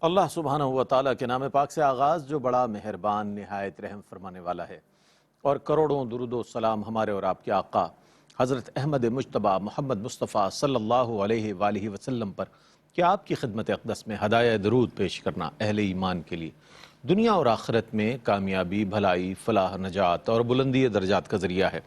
اللہ سبحانہ و تعالیٰ کے نام پاک سے آغاز جو بڑا مہربان نہایت رحم فرمانے والا ہے، اور کروڑوں درود و سلام ہمارے اور آپ کے آقا حضرت احمد مجتبیٰ محمد مصطفیٰ صلی اللہ علیہ وآلہ وسلم پر کہ آپ کی خدمت اقدس میں ہدایہ درود پیش کرنا اہل ایمان کے لیے دنیا اور آخرت میں کامیابی، بھلائی، فلاح، نجات اور بلندی درجات کا ذریعہ ہے۔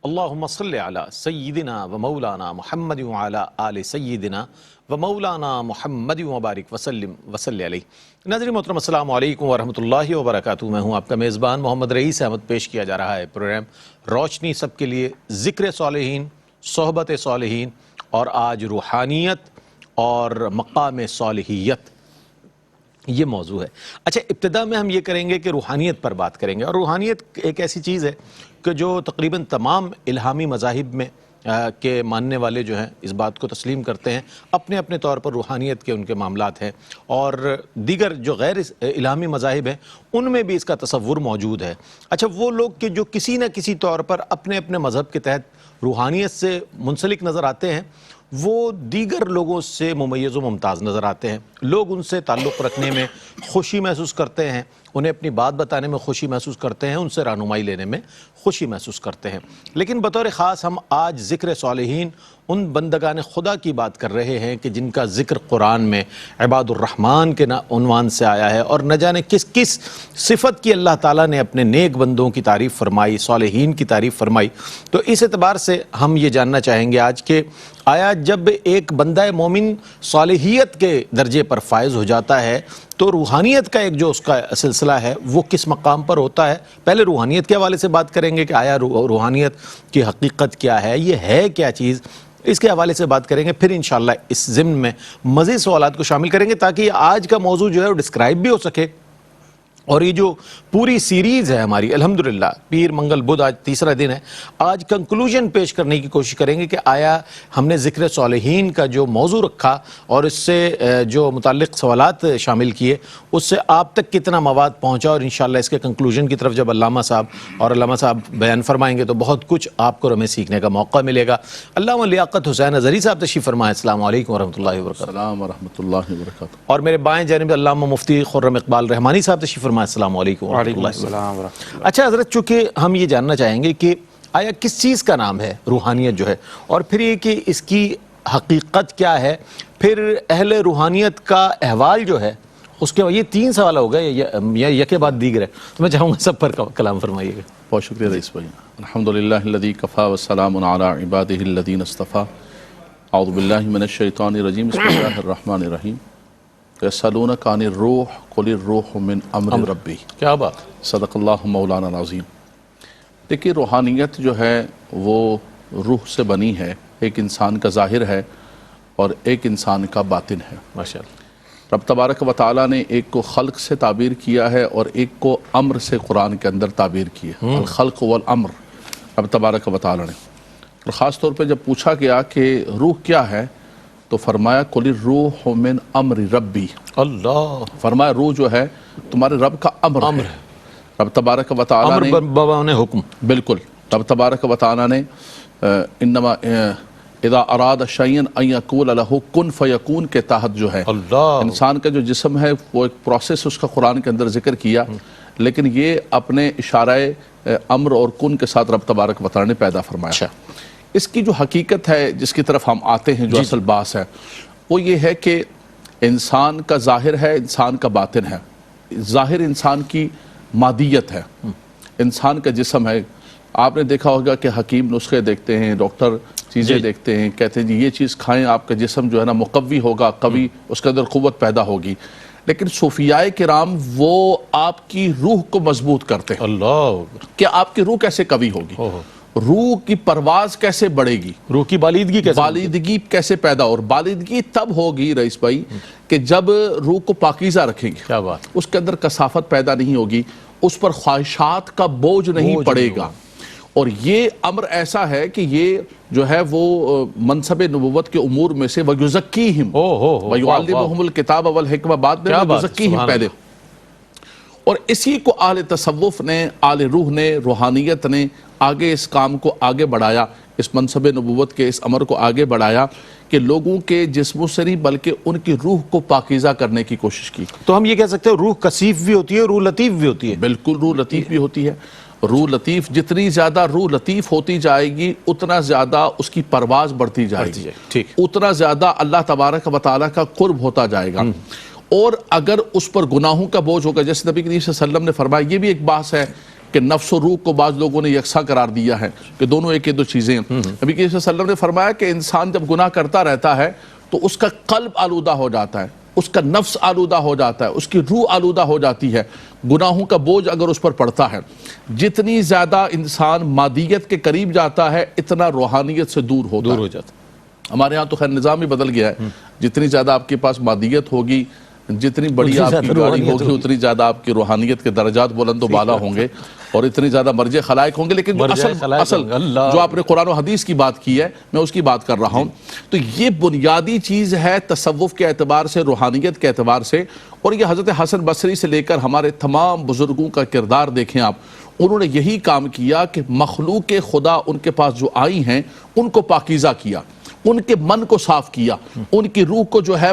اللہم صلی علی سیدنا و مولانا محمد وعلی آل سیدنا و مولانا محمد وبارک وسلم وصلی علیہ۔ ناظرین محترم، السلام علیکم ورحمۃ اللہ وبرکاتہ۔ میں ہوں آپ کا میزبان محمد رئیس احمد۔ پیش کیا جا رہا ہے پروگرام روشنی سب کے لیے، ذکر صالحین، صحبت صالحین، اور آج روحانیت اور مقام صالحیت یہ موضوع ہے۔ اچھا، ابتدا میں ہم یہ کریں گے کہ روحانیت پر بات کریں گے، اور روحانیت ایک ایسی چیز ہے کہ جو تقریباً تمام الہامی مذاہب میں کے ماننے والے جو ہیں اس بات کو تسلیم کرتے ہیں، اپنے اپنے طور پر روحانیت کے ان کے معاملات ہیں، اور دیگر جو غیر الہامی مذاہب ہیں ان میں بھی اس کا تصور موجود ہے۔ اچھا، وہ لوگ کہ جو کسی نہ کسی طور پر اپنے اپنے مذہب کے تحت روحانیت سے منسلک نظر آتے ہیں، وہ دیگر لوگوں سے ممیز و ممتاز نظر آتے ہیں۔ لوگ ان سے تعلق رکھنے میں خوشی محسوس کرتے ہیں، انہیں اپنی بات بتانے میں خوشی محسوس کرتے ہیں، ان سے رہنمائی لینے میں خوشی محسوس کرتے ہیں۔ لیکن بطور خاص ہم آج ذکر صالحین، ان بندگان خدا کی بات کر رہے ہیں کہ جن کا ذکر قرآن میں عباد الرحمن کے عنوان سے آیا ہے، اور نہ جانے کس کس صفت کی اللہ تعالیٰ نے اپنے نیک بندوں کی تعریف فرمائی، صالحین کی تعریف فرمائی۔ تو اس اعتبار سے ہم یہ جاننا چاہیں گے آج کہ آیا جب ایک بندہ مومن صالحیت کے درجے پر فائز ہو جاتا ہے تو روحانیت کا ایک جو اس کا سلسلہ ہے وہ کس مقام پر ہوتا ہے؟ پہلے روحانیت کے حوالے سے بات کریں گے کہ آیا روحانیت کی حقیقت کیا ہے، یہ ہے کیا چیز، اس کے حوالے سے بات کریں گے۔ پھر انشاءاللہ اس ضمن میں مزید سوالات کو شامل کریں گے تاکہ آج کا موضوع جو ہے وہ ڈسکرائب بھی ہو سکے، اور یہ جو پوری سیریز ہے ہماری الحمدللہ پیر منگل بدھ آج تیسرا دن ہے، آج کنکلوژن پیش کرنے کی کوشش کریں گے کہ آیا ہم نے ذکر صالحین کا جو موضوع رکھا اور اس سے جو متعلق سوالات شامل کیے اس سے آپ تک کتنا مواد پہنچا، اور انشاءاللہ اس کے کنکلوژن کی طرف جب علامہ صاحب بیان فرمائیں گے تو بہت کچھ آپ کو ہمیں سیکھنے کا موقع ملے گا۔ علامہ لیاقت حسین اظہری صاحب تشریف فرمائیں۔ السلام علیکم ورحمۃ اللہ وبرکاتہ۔ السلام ورحمۃ اللہ وبرکاتہ۔ اور میرے بائیں جانب علامہ مفتی خرم اقبال رحمانی صاحب تشریف فرمائیں۔ السلام علیکم ورحمۃ اللہ وبرکاتہ۔ اچھا حضرت، چونکہ ہم یہ جاننا چاہیں گے کہ آیا کس چیز کا نام ہے روحانیت جو ہے، اور پھر یہ کہ اس کی حقیقت کیا ہے، پھر اہل روحانیت کا احوال جو ہے اس کے، یہ تین سوال ہو گئے یا یکے بعد دیگر ہے، تو میں چاہوں گا سب پر کلام فرمائیے گا۔ بہت شکریہ رئیس بھائی۔ الحمدللہ الذی کفا والسلام علی عبادہ الذین اصطفیٰ۔ اعوذ باللہ من الشیطان الرجیم، بسم اللہ الرحمن الرحیم۔ یسألونک عن الروح قل الروح من امر ربی۔ کیا بات، صدق اللہ مولانا العظیم۔ دیکھیے، روحانیت جو ہے وہ روح سے بنی ہے، ایک انسان کا ظاہر ہے اور ایک انسان کا باطن ہے۔ ماشاءاللہ۔ رب تبارک و تعالیٰ نے ایک کو خلق سے تعبیر کیا ہے اور ایک کو امر سے قرآن کے اندر تعبیر کی ہے، الخلق والامر، رب تبارک و تعالیٰ نے۔ اور خاص طور پہ جب پوچھا گیا کہ روح کیا ہے تو فرمایا قل الروح من امر ربی، اللہ، فرمایا روح جو ہے تمہارے رب کا امر ہے۔ رب تبارک و تعالیٰ نے بابا نے حکم، بالکل، رب تبارک و تعالیٰ نے انما اذا اراد شیئا ان یقول لہ کن فیکون کے تحت جو ہے اللہ، انسان کا جو جسم ہے وہ ایک پروسیس اس کا قرآن کے اندر ذکر کیا، لیکن یہ اپنے اشارہ امر اور کن کے ساتھ رب تبارک و تعالیٰ نے پیدا فرمایا۔ اس کی جو حقیقت ہے جس کی طرف ہم آتے ہیں، جو اصل بات ہے وہ یہ ہے کہ انسان کا ظاہر ہے، انسان کا باطن ہے۔ ظاہر انسان کی مادیت ہے، انسان کا جسم ہے۔ آپ نے دیکھا ہوگا کہ حکیم نسخے دیکھتے ہیں، ڈاکٹر چیزیں دیکھتے ہیں، کہتے ہیں جی یہ چیز کھائیں آپ کا جسم جو ہے نا مقوی ہوگا، قوی، اس کے اندر قوت پیدا ہوگی۔ لیکن صوفیاء کرام وہ آپ کی روح کو مضبوط کرتے ہیں۔ اللہ، کہ آپ کی روح کیسے قوی ہوگی، روح کی پرواز کیسے بڑھے گی، روح کی بالیدگی کیسے پیدا، اور بالیدگی تب ہوگی رئیس بھائی کہ جب روح کو پاکیزہ رکھیں گے، کیا بات، اس کے اندر کثافت پیدا نہیں ہوگی، اس پر خواہشات کا بوجھ نہیں پڑے گا۔ اور یہ امر ایسا ہے کہ یہ جو ہے وہ منصب نبوت کے امور میں سے وَيُزَكِّيهِمْ وَيُعَلِّمُهُمُ الْكِتَابَ وَالْحِكْمَةَ، بعد میں وَيُزَكِّيهِمْ پہلے، اور اسی کو اہل تصوف نے، اہل روح نے، روحانیت نے آگے اس کام کو آگے بڑھایا۔ اس منصب نبوت کے اس امر کو آگے بڑھایا کہ لوگوں کے جسم سے نہیں بلکہ ان کی روح کو پاکیزہ کرنے کی کوشش کی. تو ہم یہ کہہ سکتے ہیں روح کثیف بھی ہوتی ہے، روح لطیف بھی ہوتی ہے. بالکل روح لطیف بھی ہوتی ہے. روح لطیف جتنی زیادہ روح لطیف ہوتی جائے گی اتنا زیادہ اس کی پرواز بڑھتی جائے گی، ٹھیک، اتنا زیادہ اللہ تبارک و تعالیٰ کا قرب ہوتا جائے گا. اور اگر اس پر گناہوں کا بوجھ ہوگا، جیسے نبی کریم صلی اللہ علیہ وسلم نے فرمایا، یہ بھی ایک بحث ہے کہ نفس و روح کو بعض لوگوں نے یکساں قرار دیا ہے کہ دونوں ایک دو چیزیں ہیں. نبی کریم صلی اللہ علیہ وسلم نے فرمایا کہ انسان جب گناہ کرتا رہتا ہے تو اس کا قلب آلودہ ہو جاتا ہے، اس کا نفس آلودہ ہو جاتا ہے، اس کی روح آلودہ ہو جاتی ہے. گناہوں کا بوجھ اگر اس پر پڑتا ہے، جتنی زیادہ انسان مادیت کے قریب جاتا ہے اتنا روحانیت سے دور ہوتا ہے. ہمارے ہاں تو خیر نظام ہی بدل گیا ہے. جتنی زیادہ آپ کے پاس مادیت ہوگی، جتنی بڑی آپ کی گاڑی ہوگی، اتنی زیادہ آپ کی روحانیت کے درجات بلند و بالا ہوں گے اور اتنی زیادہ مرجع خلائق ہوں گے. لیکن جو اصل جو آپ نے قرآن و حدیث کی بات کی ہے، میں اس کی بات کر رہا ہوں. تو یہ بنیادی چیز ہے تصوف کے اعتبار سے، روحانیت کے اعتبار سے. اور یہ حضرت حسن بصری سے لے کر ہمارے تمام بزرگوں کا کردار دیکھیں آپ، انہوں نے یہی کام کیا کہ مخلوق خدا ان کے پاس جو آئی ہیں ان کو پاکیزہ کیا، ان کے من کو صاف کیا، ان کی روح کو جو ہے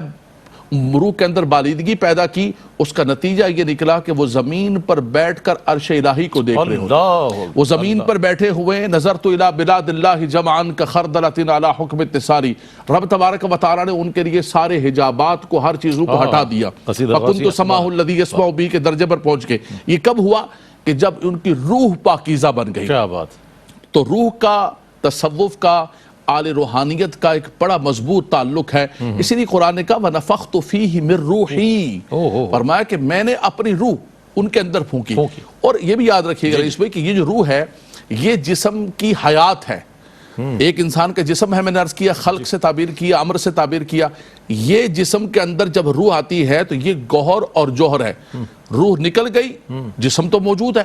روح کے اندر بالیدگی پیدا کی. اس کا نتیجہ یہ نکلا کہ وہ زمین پر بیٹھ کر عرش الہی کو دیکھ رہے ہوتے. وہ زمین پر بیٹھے ہوئے، نظرت الی بلاد اللہ جمعا کخردلۃ علی حکم اتصاری. رب تبارک و تعالیٰ نے ان کے لیے سارے حجابات کو، ہر چیزوں کو ہٹا دیا. فَكُنْتُ سَمَاعُ الَّذِي يَسْمَعُ بِهِ کے درجے پر پہنچ گئے. یہ کب ہوا؟ کہ جب ان کی روح پاکیزہ بن گئی. کیا بات. تو روح کا، تصوف کا، آل روحانیت کا ایک بڑا مضبوط تعلق ہے. اسی لیے قرآن نے کہا وَنَفَخْتُ فِيهِ مِن رُوحِي، فرمایا کہ میں نے اپنی روح ان کے اندر پھونکی. اور یہ بھی یاد رکھیے گا اس میں کہ یہ جو روح ہے یہ جسم کی حیات ہے. ایک انسان کا جسم ہے، میں نے عرض کیا خلق سے تعبیر کیا، امر سے تعبیر کیا. یہ جسم کے اندر جب روح آتی ہے تو یہ گوہر اور جوہر ہے. روح نکل گئی، جسم تو موجود ہے،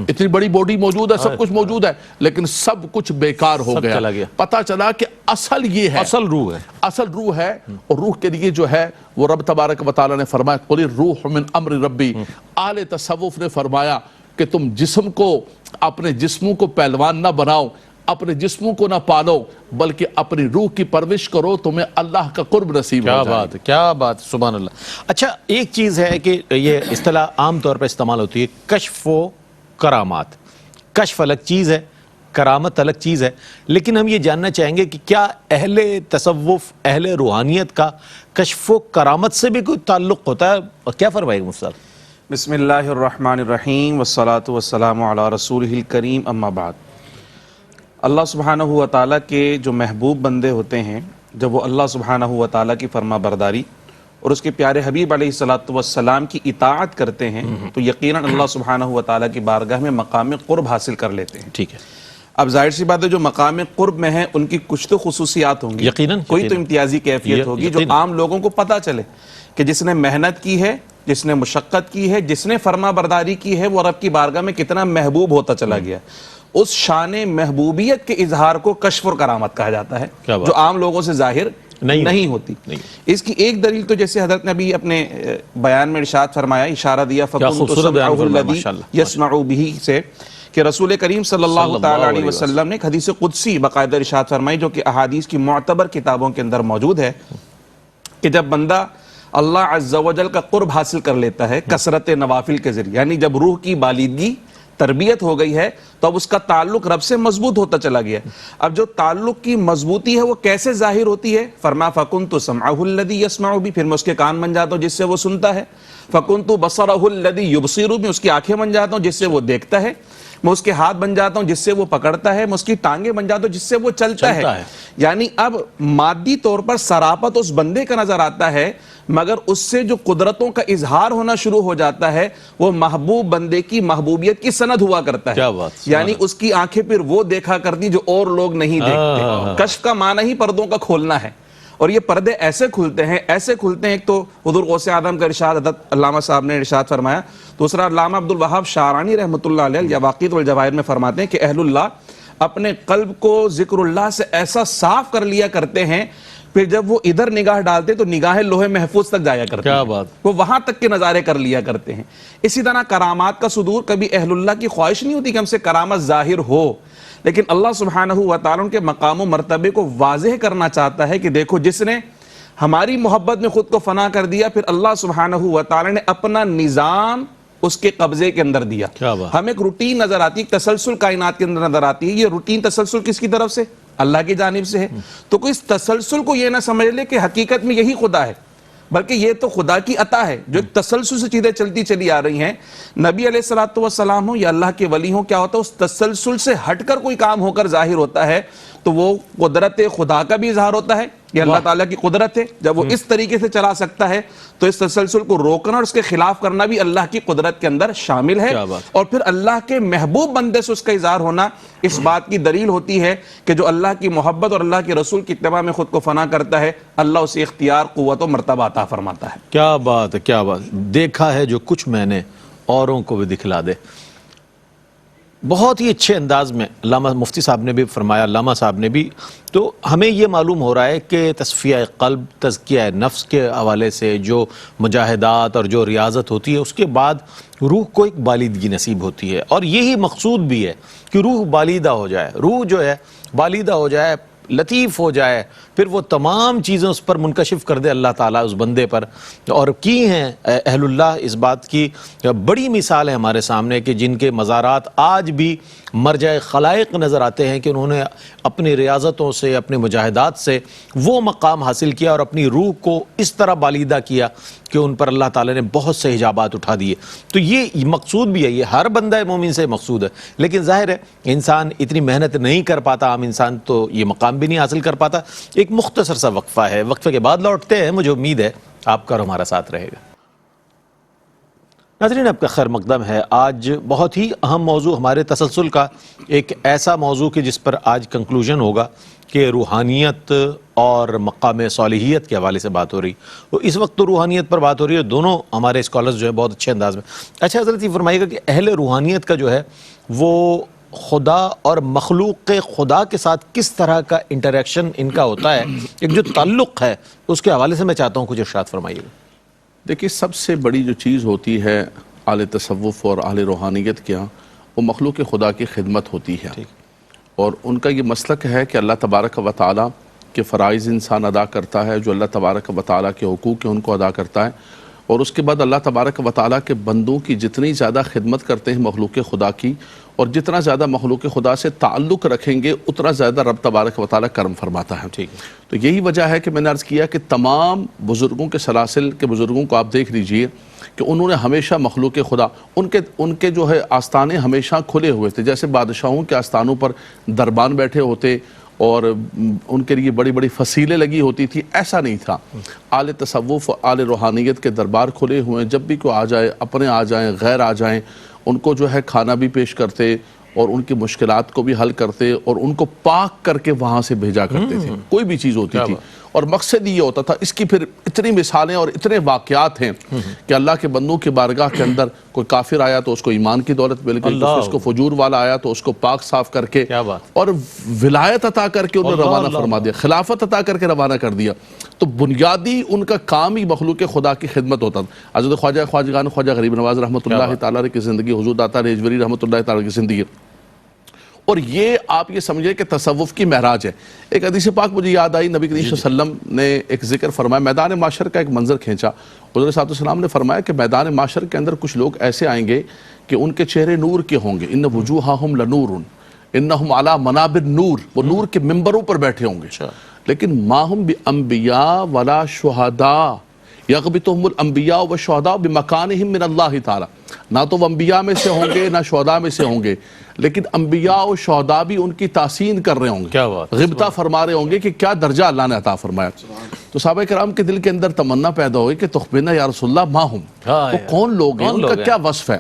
اتنی بڑی باڈی موجود ہے، سب کچھ موجود ہے، لیکن سب کچھ بیکار ہو گیا. پتہ چلا کہ اصل یہ ہے، اصل روح ہے. اور روح کے لیے جو ہے وہ رب تبارک و تعالیٰ نے فرمایا قُلِ الرُّوحُ مِنْ أَمْرِ رَبِّي. اہل تصوف نے فرمایا کہ تم جسم کو، اپنے جسموں کو پہلوان نہ بناؤ، اپنے جسموں کو نہ پالو، بلکہ اپنی روح کی پرورش کرو، تمہیں اللہ کا قرب نصیب ہو جائے. کیا بات، سبحان اللہ. اچھا ایک چیز ہے کہ یہ اصطلاح عام طور پر استعمال ہوتی ہے، کشف و کرامات. کشف الگ چیز ہے، کرامت الگ چیز ہے. لیکن ہم یہ جاننا چاہیں گے کہ کیا اہل تصوف، اہل روحانیت کا کشف و کرامت سے بھی کوئی تعلق ہوتا ہے؟ کیا فرمائے گا مفتی صاحب؟ بسم اللہ الرحمن الرحیم والصلاة والسلام علی رسولہ الکریم، اما بعد. اللہ سبحانہ و تعالیٰ کے جو محبوب بندے ہوتے ہیں، جب وہ اللہ سبحانہ و تعالیٰ کی فرما برداری اور اس کے پیارے حبیب علیہ السلام کی اطاعت کرتے ہیں تو یقیناً اللہ سبحانہ و تعالیٰ کی بارگاہ میں مقام قرب حاصل کر لیتے ہیں. ٹھیک ہے. اب ظاہر سی بات ہے جو مقام قرب میں ہیں ان کی کچھ تو خصوصیات ہوں گی، یقیناً کوئی تو امتیازی کیفیت ہوگی جو عام لوگوں کو پتہ چلے کہ جس نے محنت کی ہے، جس نے مشقت کی ہے، جس نے فرما برداری کی ہے، وہ رب کی بارگاہ میں کتنا محبوب ہوتا چلا گیا. اس شان محبوبیت کے اظہار کو کشف اور کرامت کہا جاتا ہے، جو عام لوگوں سے ظاہر نہیں ہوتی. اس کی ایک دلیل تو جیسے حضرت نے ابھی اپنے بیان میں ارشاد فرمایا، اشارہ دیا فَكُنْتُ سَمْعَهُ الَّذِي يَسْمَعُ بِهِ سے، کہ رسول کریم صلی اللہ تعالیٰ علیہ وسلم نے ایک حدیث قدسی باقاعدہ ارشاد فرمائی جو کہ احادیث کی معتبر کتابوں کے اندر موجود ہے، کہ جب بندہ اللہ عز و جل کا قرب حاصل کر لیتا ہے کثرت نوافل کے ذریعے، یعنی جب روح کی بالیدگی تربیت ہو گئی ہے تو اب اس کا تعلق رب سے مضبوط ہوتا چلا گیا. اب جو تعلق کی مضبوطی ہے وہ کیسے ظاہر ہوتی ہے؟ فرمایا فَكُنْتُ سَمْعَهُ الَّذِي يَسْمَعُ بِهِ، پھر میں اس کے کان بن جاتا ہوں جس سے وہ سنتا ہے. فَكُنْتُ بَصَرَهُ الَّذِي يُبْصِرُ، میں اس کی آنکھیں بن جاتا ہوں جس سے وہ دیکھتا ہے. میں اس کے ہاتھ بن جاتا ہوں جس سے وہ پکڑتا ہے. میں اس کی ٹانگیں بن جاتا ہوں جس سے وہ چلتا ہے. یعنی اب مادی طور پر سراپت اس بندے کا نظر آتا ہے، مگر اس سے جو قدرتوں کا اظہار ہونا شروع ہو جاتا ہے وہ محبوب بندے کی محبوبیت کی سند ہوا کرتا ہے. یعنی اس کی آنکھیں پھر وہ دیکھا کرتی جو اور لوگ نہیں دیکھتے. کشف کا معنی ہی پردوں کا کھولنا ہے، اور یہ پردے ایسے کھلتے ہیں ایک تو حضور غوث اعظم کا ارشاد حضرت علامہ صاحب نے ارشاد فرمایا، دوسرا علامہ عبد الوہاب شعرانی رحمۃ اللہ علیہ یواقیت والجواہر میں فرماتے ہیں کہ اہل اللہ اپنے قلب کو ذکر اللہ سے ایسا صاف کر لیا کرتے ہیں پھر جب وہ ادھر نگاہ ڈالتے تو نگاہیں لوح محفوظ تک جایا کرتے کیا ہیں، بات، وہ وہاں تک کے نظارے کر لیا کرتے ہیں۔ اسی طرح کرامات کا صدور، کبھی اہل اللہ کی خواہش نہیں ہوتی کہ ہم سے کرامت ظاہر ہو، لیکن اللہ سبحانہ و تعالیٰ ان کے مقام و مرتبے کو واضح کرنا چاہتا ہے کہ دیکھو جس نے ہماری محبت میں خود کو فنا کر دیا، پھر اللہ سبحانہ و تعالیٰ نے اپنا نظام اس کے قبضے کے اندر دیا۔ کیا بات، ہمیں ایک روٹین نظر آتی ہے، ایک تسلسل کائنات کے اندر نظر آتی ہے، یہ روٹین تسلسل کس کی طرف سے؟ اللہ کی جانب سے ہے۔ تو کوئی اس تسلسل کو یہ نہ سمجھ لے کہ حقیقت میں یہی خدا ہے، بلکہ یہ تو خدا کی عطا ہے جو ایک تسلسل سے چیزیں چلتی چلی آ رہی ہیں۔ نبی علیہ الصلوۃ والسلام ہوں یا اللہ کے ولی ہوں، کیا ہوتا ہے اس تسلسل سے ہٹ کر کوئی کام ہو کر ظاہر ہوتا ہے تو وہ قدرت خدا کا بھی اظہار ہوتا ہے، یہ اللہ تعالیٰ کی قدرت ہے۔ جب وہ اس طریقے سے چلا سکتا ہے تو اس تسلسل کو روکنا اور اس کے خلاف کرنا بھی اللہ کی قدرت کے اندر شامل ہے، اور پھر اللہ کے محبوب بندے سے اس کا اظہار ہونا اس بات کی دلیل ہوتی ہے کہ جو اللہ کی محبت اور اللہ کے رسول کی اتباع میں خود کو فنا کرتا ہے، اللہ اسے اختیار، قوت و مرتبہ عطا فرماتا ہے۔ کیا بات ہے، کیا بات، دیکھا ہے جو کچھ میں نے اوروں کو بھی دکھلا دے۔ بہت ہی اچھے انداز میں علامہ مفتی صاحب نے بھی فرمایا، علامہ صاحب نے بھی، تو ہمیں یہ معلوم ہو رہا ہے کہ تصفیہ قلب، تزکیہ نفس کے حوالے سے جو مجاہدات اور جو ریاضت ہوتی ہے، اس کے بعد روح کو ایک بالیدگی نصیب ہوتی ہے، اور یہی مقصود بھی ہے کہ روح بالیدہ ہو جائے، روح جو ہے بالیدہ ہو جائے، لطیف ہو جائے، پھر وہ تمام چیزیں اس پر منکشف کر دے اللہ تعالیٰ اس بندے پر۔ اور کی ہیں اہل اللہ اس بات کی بڑی مثال ہے ہمارے سامنے کہ جن کے مزارات آج بھی مرجع خلائق نظر آتے ہیں کہ انہوں نے اپنی ریاضتوں سے، اپنے مجاہدات سے وہ مقام حاصل کیا اور اپنی روح کو اس طرح بالیدہ کیا کہ ان پر اللہ تعالیٰ نے بہت سے حجابات اٹھا دیے۔ تو یہ مقصود بھی ہے، یہ ہر بندہ مومن سے مقصود ہے، لیکن ظاہر ہے انسان اتنی محنت نہیں کر پاتا، عام انسان تو یہ مقام بھی نہیں حاصل کر پاتا۔ ایک مختصر سا وقفہ ہے، وقفے کے بعد لوٹتے ہیں، مجھے امید ہے آپ کا اور ہمارا ساتھ رہے گا۔ ناظرین آپ کا خیر مقدم ہے۔ آج بہت ہی اہم موضوع ہمارے تسلسل کا، ایک ایسا موضوع کہ جس پر آج کنکلوژن ہوگا کہ روحانیت اور مقام صالحیت کے حوالے سے بات ہو رہی، تو اس وقت تو روحانیت پر بات ہو رہی ہے، دونوں ہمارے اسکالرز جو ہیں بہت اچھے انداز میں۔ اچھا حضرت یہ فرمائیے گا کہ اہل روحانیت کا جو ہے وہ خدا اور مخلوق خدا کے ساتھ کس طرح کا انٹریکشن ان کا ہوتا ہے، ایک جو تعلق ہے اس کے حوالے سے میں چاہتا ہوں کچھ ارشاد فرمائیے گا۔ دیکھیے سب سے بڑی جو چیز ہوتی ہے اہل تصوف اور اہل روحانیت کے یہاں، وہ مخلوق خدا کی خدمت ہوتی ہے، اور ان کا یہ مسلک ہے کہ اللہ تبارک و تعالیٰ کے فرائض انسان ادا کرتا ہے، جو اللہ تبارک و تعالیٰ کے حقوق ہیں ان کو ادا کرتا ہے، اور اس کے بعد اللہ تبارک و تعالیٰ کے بندوں کی جتنی زیادہ خدمت کرتے ہیں مخلوق خدا کی، اور جتنا زیادہ مخلوق خدا سے تعلق رکھیں گے اتنا زیادہ رب تبارک و تعالیٰ کرم فرماتا ہے۔ تو یہی وجہ ہے کہ میں نے عرض کیا کہ تمام بزرگوں کے سلاسل کے بزرگوں کو آپ دیکھ لیجئے کہ انہوں نے ہمیشہ مخلوق خدا، ان کے جو ہے آستانے ہمیشہ کھلے ہوئے تھے، جیسے بادشاہوں کے آستانوں پر دربان بیٹھے ہوتے اور ان کے لیے بڑی بڑی فصیلیں لگی ہوتی تھی، ایسا نہیں تھا۔ اہل تصوف اہل روحانیت کے دربار کھلے ہوئے ہیں، جب بھی کوئی آ جائے، اپنے آ جائیں، غیر آ جائیں، ان کو جو ہے کھانا بھی پیش کرتے اور ان کی مشکلات کو بھی حل کرتے اور ان کو پاک کر کے وہاں سے بھیجا کرتے تھے، کوئی بھی چیز ہوتی تھی، اور مقصد یہ ہوتا تھا۔ اس کی پھر اتنی مثالیں اور اتنے واقعات ہیں کہ اللہ کے بندوں کی بارگاہ کے اندر کوئی کافر آیا تو اس کو ایمان کی دولت مل گئی، اس کو فجور والا آیا تو اس کو پاک صاف کر کے اور ولایت عطا کر کے انہیں روانہ فرما دیا، خلافت عطا کر کے روانہ کر دیا۔ تو بنیادی ان کا کام ہی مخلوق خدا کی خدمت ہوتا تھا۔ حضرت خواجہ خواجہ غریب نواز رحمۃ اللہ تعالیٰ کی زندگی، حضور داتا ریجوری رحمۃ اللہ تعالیٰ کی زندگی، اور یہ آپ یہ سمجھے کہ تصوف کی معراج ہے۔ ایک حدیث پاک مجھے یاد آئی، نبی کریم صلی اللہ علیہ وسلم نے ایک ذکر فرمایا، میدان محشر کا ایک منظر کھینچا۔ حضور صلی اللہ علیہ وسلم نے فرمایا کہ میدان محشر کے اندر کچھ لوگ ایسے آئیں گے کہ ان کے چہرے نور کے ہوں گے، ان وجوہہم لنور انہم علی منابر نور، وہ نور کے ممبروں پر بیٹھے ہوں گے، لیکن ما ہم بانبیاء ولا شہداء یغبطہم الانبیاء والشہداء بمکانہم من اللہ تعالی۔ نہ تو وہ انبیاء میں سے ہوں گے نہ شہداء میں سے ہوں گے، لیکن انبیاء و شہداء بھی ان کی تحسین کر رہے ہوں گے، غبطہ فرما رہے ہوں گے کہ کیا درجہ اللہ نے عطا فرمایا۔ تو صحابہ کرام کے دل کے اندر تمنا پیدا ہوئی کہ تخبرنا یا رسول اللہ ما ہم، وہ کون لوگ ہیں، ان کا کیا وصف ہے۔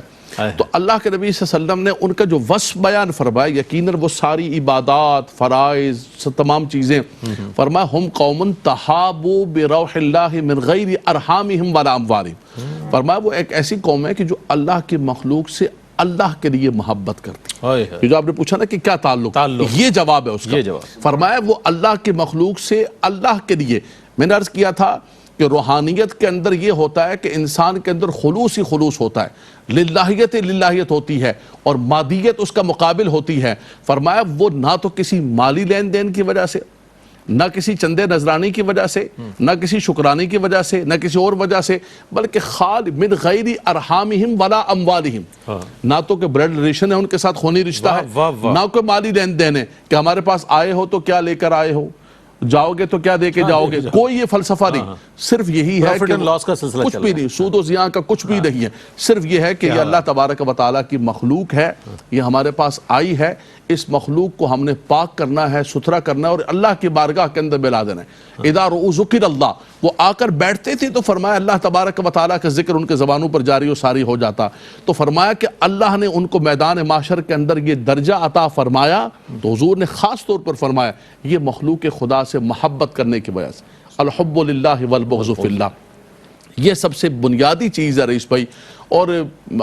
تو اللہ کے نبی صلی اللہ علیہ وسلم نے ان کا جو وصف بیان فرمایا، یقیناً وہ ساری عبادات، فرائض، تمام چیزیں، فرمایا ہم قوم تحابوا بروح اللہ من غیر ارحامہم ولا اموالہم، فرمایا وہ ایک ایسی قوم ہے کہ جو اللہ کی مخلوق سے اللہ کے لیے محبت کرتی ہائے ہے. ہائے. یہ جو آپ نے پوچھا نا کہ کیا تعلق، یہ جواب ہے اس کا. یہ جواب. فرمایا وہ اللہ کی مخلوق سے اللہ کے لیے. میں نے عرض کیا تھا کہ روحانیت کے اندر یہ ہوتا ہے کہ انسان کے اندر خلوص ہی خلوص ہوتا ہے، للہیت ہوتی ہے، اور مادیت اس کا مقابل ہوتی ہے. فرمایا وہ نہ تو کسی مالی لین دین کی وجہ سے، نہ کسی چندے نذرانی کی وجہ سے، نہ کسی شکرانی کی وجہ سے، نہ کسی اور وجہ سے، بلکہ خال من غیر ارحامہم ولا اموالہم. نہ تو کہ بلڈ ریلیشن ہے ان کے ساتھ خونی رشتہ ہے، نہ کوئی مالی لین دین ہے کہ ہمارے پاس آئے ہو تو کیا لے کر آئے ہو، جاؤ گے تو کیا دے کے جاؤ گے. کوئی یہ فلسفہ نہیں، صرف یہی ہے کہ کچھ بھی نہیں، سود و زیاں کا کچھ بھی نہیں ہے. صرف یہ ہے کہ یہ اللہ تبارک و تعالیٰ کی مخلوق ہے، یہ ہمارے پاس آئی ہے، اس مخلوق کو ہم نے پاک کرنا ہے، ستھرا کرنا ہے، اور اللہ کی بارگاہ کے اندر ملا دینا ہے. اذا رؤوا ذکر اللہ، وہ آ کر بیٹھتے تھے تو فرمایا اللہ تبارک و تعالیٰ کا ذکر ان کے زبانوں پر جاری و ساری ہو جاتا. تو فرمایا کہ اللہ نے ان کو میدان محشر کے اندر یہ درجہ عطا فرمایا. تو حضور نے خاص طور پر فرمایا یہ مخلوق خدا سے محبت کرنے کی وجہ سے. الحب للہ والبغض فی اللہ، یہ سب سے بنیادی چیز ہے رئیس بھائی. اور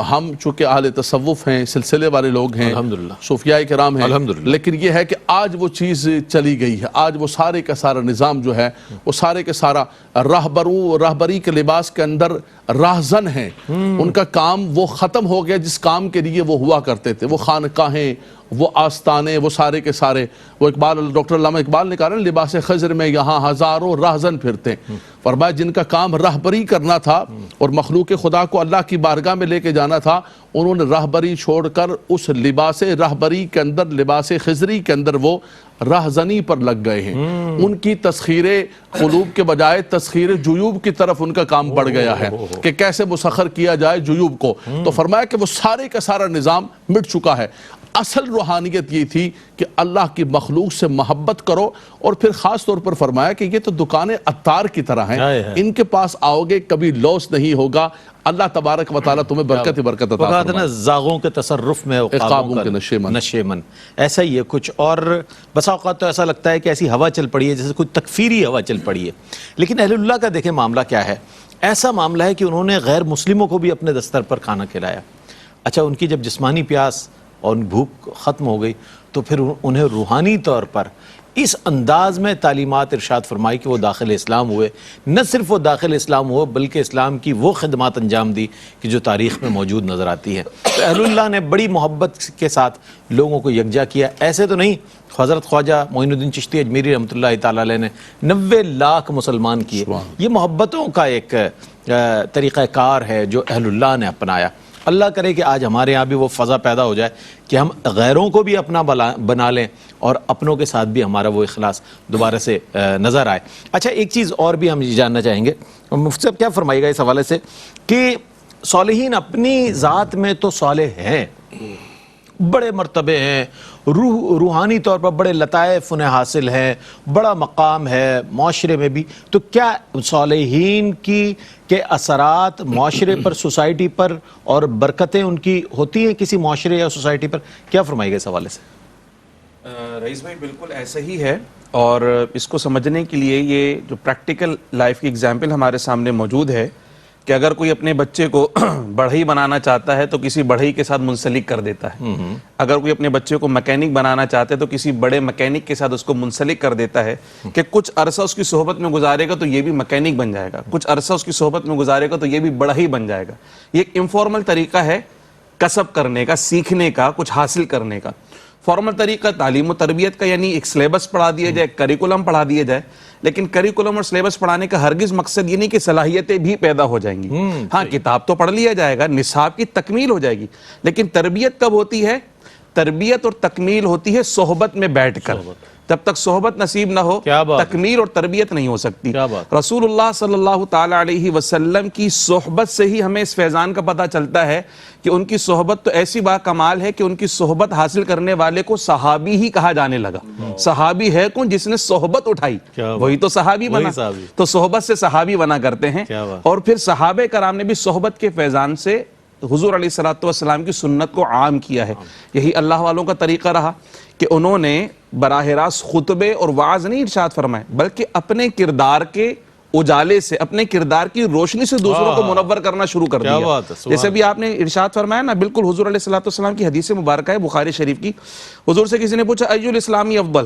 ہم چونکہ اہل تصوف ہیں، سلسلے والے لوگ ہیں، الحمدللہ صوفیاء کرام ہیں، الحمدللہ، لیکن یہ ہے کہ آج وہ چیز چلی گئی ہے. آج وہ سارے کا سارا نظام جو ہے وہ سارے کا سارا راہبری کے لباس کے اندر راہزن ہیں. ان کا کام وہ ختم ہو گیا جس کام کے لیے وہ ہوا کرتے تھے. وہ خانقاہیں، وہ آستانے، وہ سارے کے سارے. وہ ڈاکٹر علامہ اقبال نے کہا نا لباس خضر میں یہاں ہزاروں راہزن پھرتے. فرمایا جن کا کام راہبری کرنا تھا اور مخلوق خدا کو اللہ کی بارگاہ میں لے کے جانا تھا، انہوں نے راہبری چھوڑ کر اس لباس راہبری کے اندر، لباس خضری کے اندر وہ راہزنی پر لگ گئے ہیں. ان کی تسخیر قلوب کے بجائے تسخیر جیوب کی طرف ان کا کام بڑھ گیا ہے کہ کیسے مسخر کیا جائے جیوب کو. تو فرمایا کہ وہ سارے کا سارا نظام مٹ چکا ہے. اصل روحانیت یہ تھی کہ اللہ کی مخلوق سے محبت کرو. اور پھر خاص طور پر فرمایا کہ یہ تو دکانیں عطار کی طرح ہیں، ان کے پاس آؤ گے کبھی لوس نہیں ہوگا. اللہ تبارک و تعالیٰ تمہیں برکت ہی برکت عطا فرمائے. زاغوں کے تصرف میں عقابوں کے نشے من. ایسا ہی ہے کچھ. اور بسا اوقات تو ایسا لگتا ہے کہ ایسی ہوا چل پڑی ہے جیسے کوئی تکفیری ہوا چل پڑی ہے. لیکن اہل اللہ کا دیکھیں معاملہ کیا ہے. ایسا معاملہ ہے کہ انہوں نے غیر مسلموں کو بھی اپنے دستر پر کھانا کھلایا. اچھا ان کی جب جسمانی پیاس اور بھوک ختم ہو گئی تو پھر انہیں روحانی طور پر اس انداز میں تعلیمات ارشاد فرمائی کہ وہ داخل اسلام ہوئے. نہ صرف وہ داخل اسلام ہوئے بلکہ اسلام کی وہ خدمات انجام دی کہ جو تاریخ میں موجود نظر آتی ہے. تو اہل اللہ نے بڑی محبت کے ساتھ لوگوں کو یکجا کیا. ایسے تو نہیں حضرت خواجہ معین الدین چشتی اجمیری رحمۃ اللہ تعالیٰ علیہ نے 90 لاکھ مسلمان کیے. یہ محبتوں کا ایک طریقہ کار ہے جو اہل اللہ نے اپنایا. اللہ کرے کہ آج ہمارے ہاں بھی وہ فضا پیدا ہو جائے کہ ہم غیروں کو بھی اپنا بنا لیں اور اپنوں کے ساتھ بھی ہمارا وہ اخلاص دوبارہ سے نظر آئے. اچھا ایک چیز اور بھی ہم جاننا چاہیں گے، مفتی صاحب کیا فرمائے گا اس حوالے سے کہ صالحین اپنی ذات میں تو صالح ہیں، بڑے مرتبے ہیں، روحانی طور پر بڑے لطائف انہیں حاصل ہیں، بڑا مقام ہے معاشرے میں بھی. تو کیا صالحین کے اثرات معاشرے پر، سوسائٹی پر، اور برکتیں ان کی ہوتی ہیں کسی معاشرے یا سوسائٹی پر؟ کیا فرمائے گا اس حوالے سے؟ رئیس بھائی بالکل ایسا ہی ہے. اور اس کو سمجھنے کے لیے یہ جو پریکٹیکل لائف کی اگزامپل ہمارے سامنے موجود ہے کہ اگر کوئی اپنے بچے کو بڑھئی بنانا چاہتا ہے تو کسی بڑھئی کے ساتھ منسلک کر دیتا ہے. اگر کوئی اپنے بچے کو میکینک بنانا چاہتا ہے تو کسی بڑے میکینک کے ساتھ اس کو منسلک کر دیتا ہے کہ کچھ عرصہ اس کی صحبت میں گزارے گا تو یہ بھی میکینک بن جائے گا، کچھ عرصہ اس کی صحبت میں گزارے گا تو یہ بھی بڑھئی بن جائے گا. یہ ایک انفارمل طریقہ ہے کسب کرنے کا، سیکھنے کا، کچھ حاصل کرنے کا. فارمل طریقہ تعلیم و تربیت کا یعنی ایک سلیبس پڑھا دیا جائے، کریکولم پڑھا دیا جائے. لیکن کریکولم اور سلیبس پڑھانے کا ہرگز مقصد یہ نہیں کہ صلاحیتیں بھی پیدا ہو جائیں گی. ہاں کتاب تو پڑھ لیا جائے گا، نصاب کی تکمیل ہو جائے گی، لیکن تربیت کب ہوتی ہے؟ تربیت اور تکمیل ہوتی ہے صحبت میں بیٹھ کر. جب تک صحبت نصیب نہ ہو تکمیل اور تربیت نہیں ہو سکتی. رسول اللہ صلی اللہ تعالی علیہ وسلم کی صحبت سے ہی ہمیں اس فیضان کا پتہ چلتا ہے کہ ان کی صحبت تو ایسی با کمال ہے کہ ان کی صحبت حاصل کرنے والے کو صحابی ہی کہا جانے لگا. صحابی ہے کون؟ جس نے صحبت اٹھائی وہی تو صحابی بنا. تو صحبت سے صحابی بنا کرتے ہیں. اور پھر صحابہ کرام نے بھی صحبت کے فیضان سے حضور علیہ الصلوۃ والسلام کی سنت کو عام کیا ہے. یہی اللہ والوں کا طریقہ رہا کہ انہوں نے براہ راست خطبے اور وعظ نہیں ارشاد فرمائے بلکہ اپنے کردار کے اجالے سے، اپنے کردار کی روشنی سے دوسروں کو منور کرنا شروع کر کیا دیا. بات ہے، سبحان جیسے بھی آپ نے ارشاد فرمایا نا، بالکل حضور علیہ الصلوۃ والسلام کی حدیث مبارکہ ہے بخاری شریف کی. حضور سے کسی نے پوچھا ای الاسلامی افضل،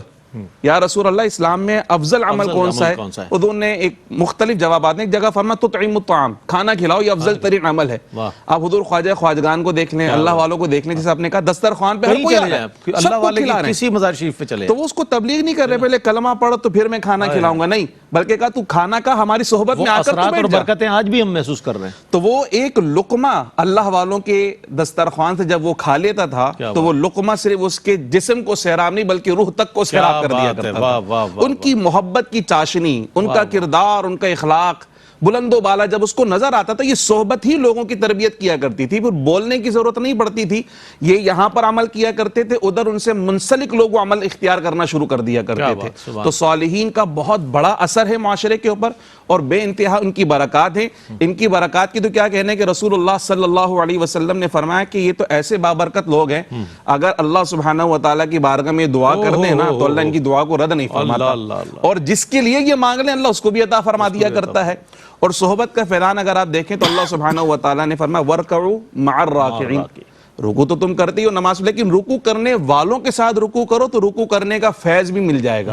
یا رسول اللہ اسلام میں افضل عمل کون سا ہے؟ حضور نے ایک مختلف جوابات ہیں. ایک جگہ فرمایا تطعم الطعام، کھانا کھلاؤ، یہ افضل ترین عمل ہے. آپ حضور خواجہ خواجگان کو دیکھ لیں، اللہ والوں کو دیکھ لیں، جیسے آپ نے کہا دسترخوان پہ ہر کوئی آ رہا ہے، اللہ والے کسی مزار شریف پہ چلے، تو وہ اس کو تبلیغ نہیں کر رہے پہلے کلمہ پڑھ تو پھر میں کھانا کھلاؤں گا، نہیں، بلکہ کہا تو کھانا کا ہماری صحبت میں آ کر تو بیٹھ جا. برکتیں آج بھی ہم محسوس کر رہے ہیں. تو وہ ایک لقمہ اللہ والوں کے دسترخوان سے جب وہ کھا لیتا تھا تو وہ لقمہ صرف اس کے جسم کو سیراب نہیں بلکہ روح تک کو سیراب کر دیا کرتا تھا. ان کی محبت کی چاشنی، ان کا کردار، ان کا اخلاق بلند و بالا جب اس کو نظر آتا تھا، یہ صحبت ہی لوگوں کی تربیت کیا کرتی تھی. پھر بولنے کی ضرورت نہیں پڑتی تھی، یہ یہاں پر عمل کیا کرتے تھے، ادھر ان سے منسلک لوگ وہ عمل اختیار کرنا شروع کر دیا کرتے تھے. تو صالحین کا بہت بڑا اثر ہے معاشرے کے اوپر اور بے انتہا ان کی برکات ہیں. ان کی برکات کی تو کیا کہنے کہ رسول اللہ صلی اللہ علیہ وسلم نے فرمایا کہ یہ تو ایسے بابرکت لوگ ہیں، اگر اللہ سبحانہ وتعالی کی بارگاہ میں دعا کر دیں نا تو اللہ ان کی دعا کو رد نہیں فرماتا، اور جس کے لیے یہ مانگ لیں اللہ اس کو بھی عطا فرما دیا کرتا ہے. اور صحبت کا فیضان اگر آپ دیکھیں تو اللہ سبحانہ وتعالی نے فرمایا وَارْكَعُوا مَعَ الرَّاكِعِينَ، رکوع تو تم کرتے ہو نماز، لیکن رکوع کرنے والوں کے ساتھ رکوع کرو تو رکوع کرنے کا فیض بھی مل جائے گا،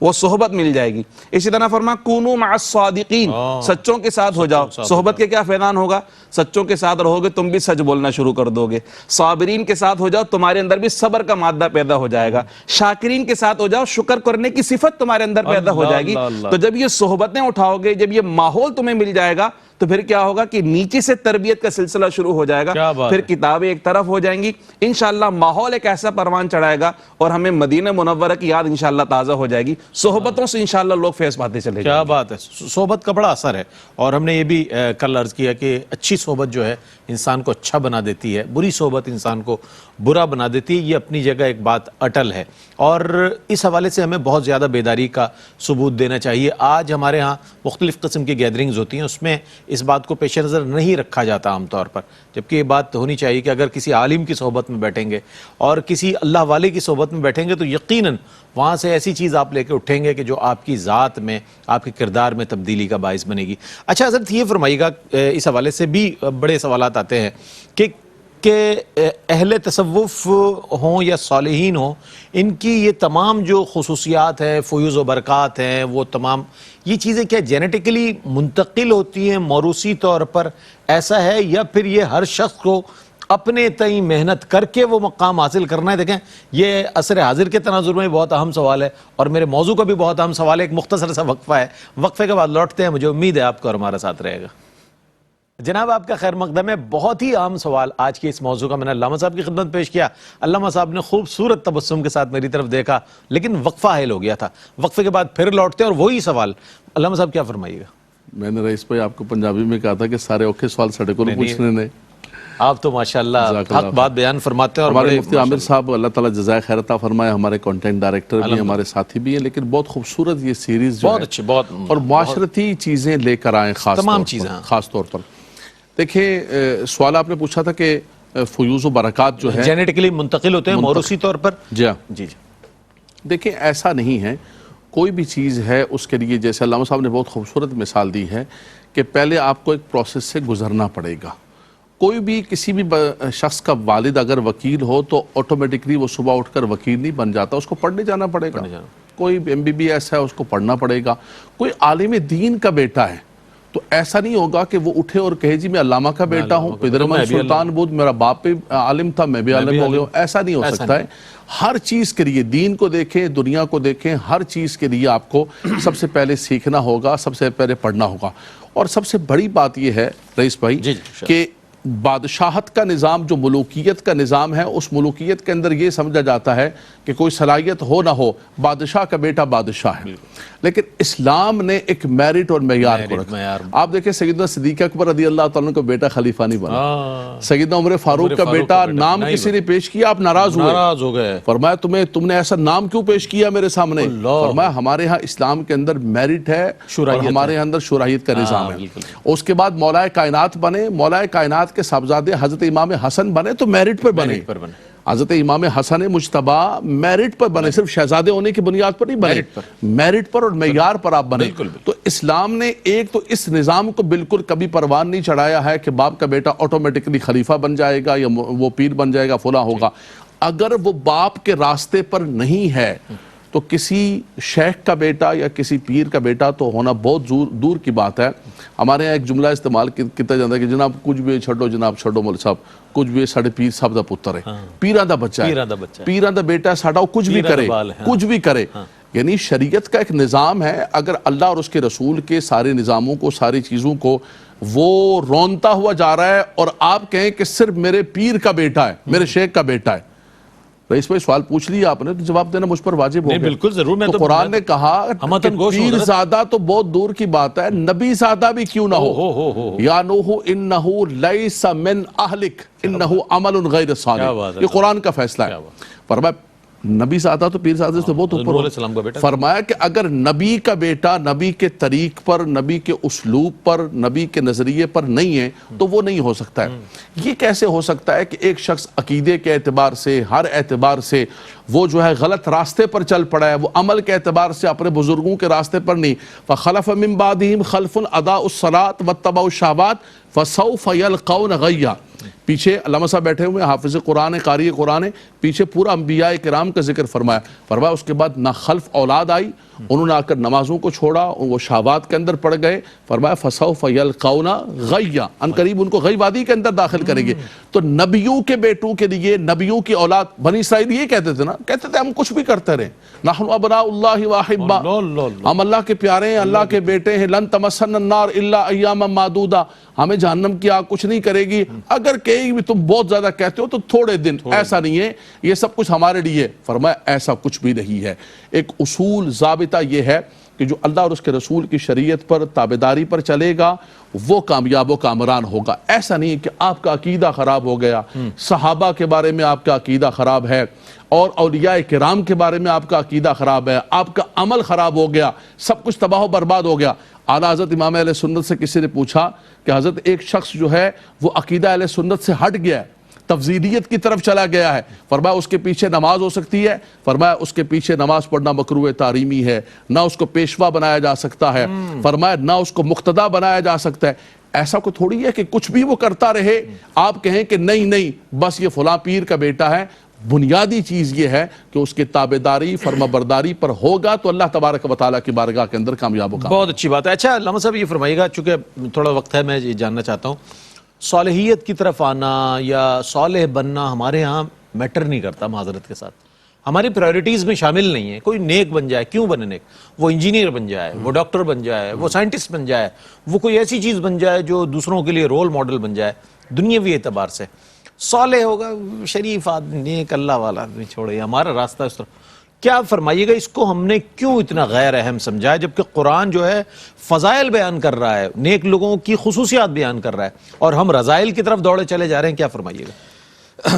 وہ صحبت مل جائے گی. اسی طرح فرمایا کونوا مع الصادقین، سچوں کے ساتھ ہو جاؤ. صحبت کے کیا فیضان ہوگا؟ سچوں کے ساتھ رہو گے تم بھی سچ بولنا شروع کر دو گے. صابرین کے ساتھ ہو جاؤ، تمہارے اندر بھی صبر کا مادہ پیدا ہو جائے گا. شاکرین کے ساتھ ہو جاؤ، شکر کرنے کی صفت تمہارے اندر پیدا ہو جائے گی. تو جب یہ صحبتیں اٹھاؤ گے، جب یہ ماحول تمہیں مل جائے گا تو پھر کیا ہوگا کہ نیچے سے تربیت کا سلسلہ شروع ہو جائے گا. پھر کتابیں ایک طرف ہو جائیں گی، انشاءاللہ ماحول ایک ایسا پروان چڑھائے گا اور ہمیں مدینہ منورہ کی یاد انشاءاللہ تازہ ہو جائے گی. صحبتوں سے انشاءاللہ لوگ فیض پاتے چلے جائیں. کیا بات ہے، صحبت کا بڑا اثر ہے. اور ہم نے یہ بھی کل عرض کیا کہ اچھی صحبت جو ہے انسان کو اچھا بنا دیتی ہے، بری صحبت انسان کو برا بنا دیتی ہے. یہ اپنی جگہ ایک بات اٹل ہے اور اس حوالے سے ہمیں بہت زیادہ بیداری کا ثبوت دینا چاہیے. آج ہمارے ہاں مختلف قسم کی گیدرنگز ہوتی ہیں، اس میں اس بات کو پیش نظر نہیں رکھا جاتا عام طور پر، جبکہ یہ بات ہونی چاہیے کہ اگر کسی عالم کی صحبت میں بیٹھیں گے اور کسی اللہ والے کی صحبت میں بیٹھیں گے تو یقیناً وہاں سے ایسی چیز آپ لے کے اٹھیں گے کہ جو آپ کی ذات میں، آپ کے کردار میں تبدیلی کا باعث بنے گی. اچھا حضرت یہ فرمائیے گا، اس حوالے سے بھی بڑے سوالات آتے ہیں کہ اہل تصوف ہوں یا صالحین ہوں، ان کی یہ تمام جو خصوصیات ہیں، فیوز و برکات ہیں، وہ تمام یہ چیزیں کیا جینیٹیکلی منتقل ہوتی ہیں موروثی طور پر، ایسا ہے، یا پھر یہ ہر شخص کو اپنے تئیں محنت کر کے وہ مقام حاصل کرنا ہے؟ دیکھیں یہ عصر حاضر کے تناظر میں بہت اہم سوال ہے اور میرے موضوع کا بھی بہت اہم سوال ہے. ایک مختصر سا وقفہ ہے، وقفے کے بعد لوٹتے ہیں. مجھے امید ہے آپ کو اور ہمارا ساتھ رہے گا. جناب آپ کا خیر مقدم ہے. بہت ہی اہم سوال آج کے اس موضوع کا میں نے علامہ صاحب کی خدمت پیش کیا. علامہ صاحب نے خوبصورت تبسم کے ساتھ میری طرف دیکھا لیکن وقفہ حائل ہو گیا تھا. وقفے کے بعد پھر لوٹتے ہیں اور وہی سوال. علامہ صاحب کیا فرمائیے گا؟ میں نے رئیس بھائی آپ کو پنجابی میں کہا تھا کہ سارے اوکھے سوال سڑے کو پوچھنے نے. آپ تو ماشاءاللہ حق بات بیان فرماتے ہیں. اور ہمارے مفتی عامر صاحب اللہ تعالیٰ جزائے خیر عطا فرمائے، ہمارے کنٹینٹ ڈائریکٹر بھی ہیں، ہمارے ساتھی بھی ہیں، لیکن بہت خوبصورت یہ سیریز جو بہت اچھی، بہت اور معاشرتی چیزیں لے کر آئیں خاص طور پر. دیکھیں سوال آپ نے پوچھا تھا کہ فیوز و برکات جو ہے جینیٹیکلی منتقل ہوتے ہیں موروثی طور پر. جی دیکھیں ایسا نہیں ہے. کوئی بھی چیز ہے اس کے لیے، جیسے علامہ صاحب نے بہت خوبصورت مثال دی ہے کہ پہلے آپ کو ایک پروسیس سے گزرنا پڑے گا. کوئی بھی کسی بھی شخص کا والد اگر وکیل ہو تو آٹومیٹکلی وہ صبح اٹھ کر وکیل نہیں بن جاتا، اس کو پڑھنے جانا پڑے گا. کوئی MBBS ہے اس کو پڑھنا پڑے گا. کوئی عالم دین کا بیٹا ہے تو ایسا نہیں ہوگا کہ وہ اٹھے اور کہے جی میں علامہ کا بیٹا ہوں، پدرمن سلطان بود میرا باپ بھی عالم تھا میں بھی عالم ہو گیا ہوں. ایسا نہیں ہو سکتا ہے. ہر چیز کے لیے، دین کو دیکھیں، دنیا کو دیکھیں، ہر چیز کے لیے آپ کو سب سے پہلے سیکھنا ہوگا، سب سے پہلے پڑھنا ہوگا. اور سب سے بڑی بات یہ ہے رئیس بھائی کہ بادشاہت کا نظام، جو ملوکیت کا نظام ہے، اس ملوکیت کے اندر یہ سمجھا جاتا ہے کہ کوئی صلاحیت ہو نہ ہو بادشاہ کا بیٹا بادشاہ ہے. لیکن اسلام نے ایک میرٹ اور معیار کو رکھا. آپ دیکھیں سیدنا صدیق اکبر رضی اللہ تعالیٰ عنہ کا بیٹا خلیفہ نہیں بنا. سیدنا عمر فاروق کا بیٹا نام کسی نے پیش کیا، آپ ناراض ہوئے. فرمایا تم نے ایسا نام کیوں پیش کیا میرے سامنے؟ فرمایا ہمارے ہاں اسلام کے اندر میرٹ ہے اور ہمارے اندر شرائعیت کا نظام ہے. اس کے بعد مولا کائنات بنے. مولا کائنات کائنات کے صاحبزادے حضرت امام حسن بنے تو میرٹ پر بنے, حضرت امام حسن مجتبی میرٹ پر بنے, صرف شہزادے ہونے کی بنیاد پر نہیں بنے, میرٹ پر اور معیار پر آپ بنے. تو اسلام نے ایک تو اس نظام کو بالکل کبھی پروان نہیں چڑھایا ہے کہ باپ کا بیٹا آٹومیٹکلی خلیفہ بن جائے گا یا وہ پیر بن جائے گا, فلاں ہوگا. اگر وہ باپ کے راستے پر نہیں ہے تو کسی شیخ کا بیٹا یا کسی پیر کا بیٹا تو ہونا بہت دور کی بات ہے. ہمارے یہاں ایک جملہ استعمال کیا جاتا ہے کہ جناب کچھ بھی چھڑو, جناب چھڑو مول صاحب, کچھ بھی ساڑھے پیر صاحب دا پتر ہے, پیران دا بچہ ہے, پیران دا بیٹا ہے ساڑھا, کچھ بھی کرے, کچھ بھی کرے. یعنی شریعت کا ایک نظام ہے, اگر اللہ اور اس کے رسول کے سارے نظاموں کو, ساری چیزوں کو وہ رونتا ہوا جا رہا ہے اور آپ کہیں کہ صرف میرے پیر کا بیٹا ہے, میرے شیخ کا بیٹا ہے. رئیس بھائی سوال پوچھ لیا آپ نے تو جواب دینا مجھ پر واجب ہو گیا. بالکل ضرور. میں تو قرآن نے کہا کہ پیر زادہ تو بہت دور کی بات ہے, نبی زادہ بھی کیوں نہ ہو. یا نوح انہو لیس من اہلک انہو عمل غیر صالح, یہ قرآن کا فیصلہ ہے. فرمایا نبی زادہ تو پیر زادہ سے بہت اوپر. فرمایا کہ اگر نبی کا بیٹا نبی کے طریق پر, نبی کے اسلوب پر, نبی کے نظریے پر نہیں ہے تو وہ نہیں ہو سکتا ہے. یہ کیسے ہو سکتا ہے کہ ایک شخص عقیدے کے اعتبار سے, ہر اعتبار سے وہ جو ہے غلط راستے پر چل پڑا ہے, وہ عمل کے اعتبار سے اپنے بزرگوں کے راستے پر نہیں. فَخَلَفَ مِن بَعْدِهِمْ خَلْفٌ أَضَاعُوا الصَّلَاةَ وَاتَّبَعُوا الشَّهَوَاتِ فَسَوْفَ يَلْقَوْنَ غَيًّا. پیچھے علامہ صاحب بیٹھے ہوئے, حافظ قرآن, قاری قرآن, پیچھے پورا انبیاء کرام کا ذکر فرمایا. فرمایا اس کے بعد نہ خلف اولاد آئی, انہوں نے آ کر نمازوں کو چھوڑا, وہ شہوات کے اندر پڑ گئے. فرمایا فَسَوْفَ يَلْقَوْنَ غَيًّا, ان قریب ان کو غی وادی کے اندر داخل کریں گے. تو نبیوں کے بیٹوں کے لیے, نبیوں کی اولاد, بنی اسرائیل یہ کہتے تھے نا, کہتے تھے ہم کچھ بھی کرتے رہے, نحن ابناء اللہ واحبا, ہم اللہ کے پیارے ہیں, اللہ کے بیٹے ہیں. لن تمسن النار الا ایاما معدودہ, ہمیں جہنم کی آگ کچھ نہیں کرے گی. اگر کہیں بھی تم بہت زیادہ کہتے ہو تو تھوڑے دن, ایسا نہیں ہے, یہ سب کچھ ہمارے لیے. فرمایا ایسا کچھ بھی نہیں ہے. ایک اصول ضابطہ یہ ہے کہ جو اللہ اور اس کے رسول کی شریعت پر, تابعداری پر چلے گا وہ کامیاب و کامران ہوگا. ایسا نہیں کہ آپ کا عقیدہ خراب ہو گیا, صحابہ کے بارے میں آپ کا عقیدہ خراب ہے, اور اولیاء کرام کے بارے میں آپ کا عقیدہ خراب ہے, آپ کا عمل خراب ہو گیا, سب کچھ تباہ و برباد ہو گیا. اعلیٰ حضرت امام اہل سنت سے کسی نے پوچھا کہ حضرت ایک شخص جو ہے وہ عقیدہ اہل سنت سے ہٹ گیا ہے, تفضیلیت کی طرف چلا گیا ہے. فرمایا اس کے پیچھے نماز ہو سکتی ہے؟ فرمایا اس کے پیچھے نماز پڑھنا مکروہ تحریمی ہے, نہ اس کو پیشوا بنایا جا سکتا ہے. فرمایا نہ اس کو مقتدا بنایا جا سکتا ہے. ایسا کو تھوڑی ہے کہ کچھ بھی وہ کرتا رہے, آپ کہیں کہ نہیں بس یہ فلاں پیر کا بیٹا ہے. بنیادی چیز یہ ہے کہ اس کی تابعداری, فرما برداری پر ہوگا تو اللہ تبارک و تعالیٰ کی بارگاہ کے اندر کامیاب ہوگا. بہت اچھی بات ہے. اچھا علامہ صاحب یہ فرمائیے گا, چونکہ تھوڑا وقت ہے, میں یہ جاننا چاہتا ہوں, صالحیت کی طرف آنا یا صالح بننا ہمارے ہاں میٹر نہیں کرتا معذرت کے ساتھ, ہماری پرائیورٹیز میں شامل نہیں ہے. کوئی نیک بن جائے, کیوں بنے نیک, وہ انجینئر بن جائے, وہ ڈاکٹر بن جائے, وہ سائنٹسٹ بن جائے, وہ کوئی ایسی چیز بن جائے جو دوسروں کے لیے رول ماڈل بن جائے دنیاوی اعتبار سے. صالح ہوگا, شریف آدمی, نیک اللہ والا آدمی, چھوڑے ہمارا راستہ اس طرح. کیا فرمائیے گا, اس کو ہم نے کیوں اتنا غیر اہم سمجھا ہے, جبکہ قرآن جو ہے فضائل بیان کر رہا ہے, نیک لوگوں کی خصوصیات بیان کر رہا ہے, اور ہم رذائل کی طرف دوڑے چلے جا رہے ہیں. کیا فرمائیے گا؟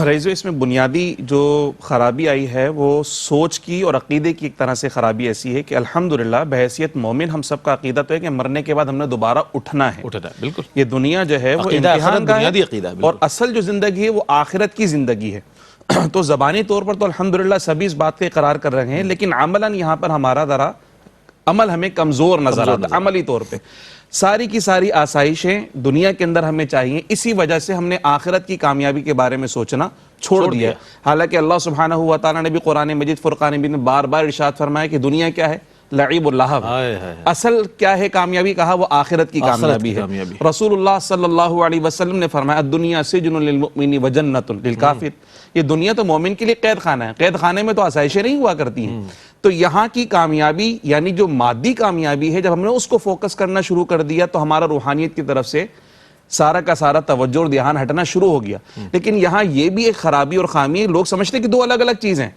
رئیس اس میں بنیادی جو خرابی آئی ہے وہ سوچ کی اور عقیدے کی ایک طرح سے خرابی ایسی ہے کہ الحمدللہ بحیثیت مومن ہم سب کا عقیدہ تو ہے کہ مرنے کے بعد ہم نے دوبارہ اٹھنا ہے. بالکل. یہ دنیا جو ہے وہ امتحان کا ہے, اور اصل جو زندگی ہے وہ آخرت کی زندگی ہے. تو زبانی طور پر تو الحمدللہ سبھی اس بات کا اقرار کر رہے ہیں, لیکن عملاً یہاں پر ہمارا ذرا عمل ہمیں کمزور نظر آتا ہے. عملی طور پہ ساری کی ساری آسائشیں دنیا کے اندر ہمیں چاہیے, اسی وجہ سے ہم نے آخرت کی کامیابی کے بارے میں سوچنا چھوڑ دیا. حالانکہ اللہ سبحانہ و تعالیٰ نے بھی قرآن مجید فرقان میں بار بار ارشاد فرمایا کہ دنیا کیا ہے, لعب اللہو, اصل کیا ہے کامیابی, کہا وہ آخرت کی کامیابی ہے. رسول اللہ صلی اللہ علیہ وسلم نے فرمایا الدنیا سجن للمؤمن وجنت للکافر, یہ دنیا تو مومن کے لیے قید خانہ ہے, قید خانے میں تو آسائشیں نہیں ہوا کرتی ہیں. تو یہاں کی کامیابی یعنی جو مادی کامیابی ہے, جب ہم نے اس کو فوکس کرنا شروع کر دیا تو ہمارا روحانیت کی طرف سے سارا کا سارا توجہ اور دھیان ہٹنا شروع ہو گیا. لیکن یہاں یہ بھی ایک خرابی اور خامی ہے, لوگ سمجھتے ہیں کہ دو الگ الگ چیزیں.